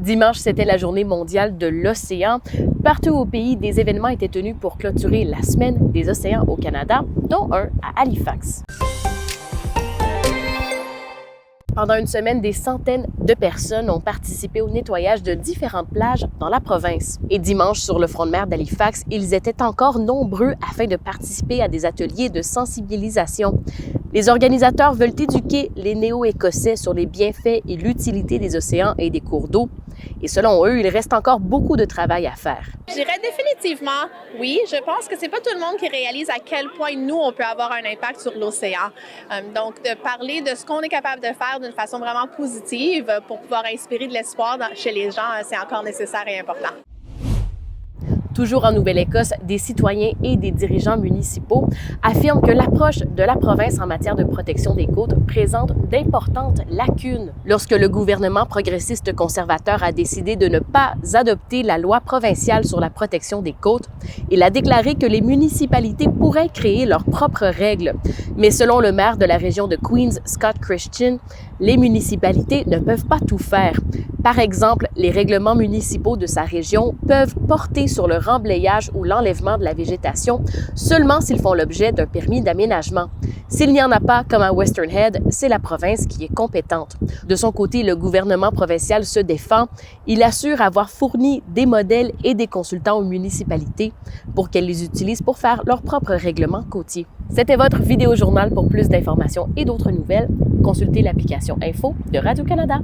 Dimanche, c'était la journée mondiale de l'océan. Partout au pays, des événements étaient tenus pour clôturer la semaine des océans au Canada, dont un à Halifax. Pendant une semaine, des centaines de personnes ont participé au nettoyage de différentes plages dans la province. Et dimanche, sur le front de mer d'Halifax, ils étaient encore nombreux afin de participer à des ateliers de sensibilisation. Les organisateurs veulent éduquer les Néo-Écossais sur les bienfaits et l'utilité des océans et des cours d'eau. Et selon eux, il reste encore beaucoup de travail à faire. Je dirais définitivement oui. Je pense que c'est pas tout le monde qui réalise à quel point nous, on peut avoir un impact sur l'océan. Donc, de parler de ce qu'on est capable de faire d'une façon vraiment positive pour pouvoir inspirer de l'espoir chez les gens, c'est encore nécessaire et important. Toujours en Nouvelle-Écosse, des citoyens et des dirigeants municipaux affirment que l'approche de la province en matière de protection des côtes présente d'importantes lacunes. Lorsque le gouvernement progressiste conservateur a décidé de ne pas adopter la loi provinciale sur la protection des côtes, il a déclaré que les municipalités pourraient créer leurs propres règles. Mais selon le maire de la région de Queens, Scott Christian, les municipalités ne peuvent pas tout faire. Par exemple, les règlements municipaux de sa région peuvent porter sur le remblayage ou l'enlèvement de la végétation seulement s'ils font l'objet d'un permis d'aménagement. S'il n'y en a pas, comme à Western Head, c'est la province qui est compétente. De son côté, le gouvernement provincial se défend. Il assure avoir fourni des modèles et des consultants aux municipalités pour qu'elles les utilisent pour faire leurs propres règlements côtiers. C'était votre vidéo-journal. Pour plus d'informations et d'autres nouvelles, consultez l'application Info de Radio-Canada.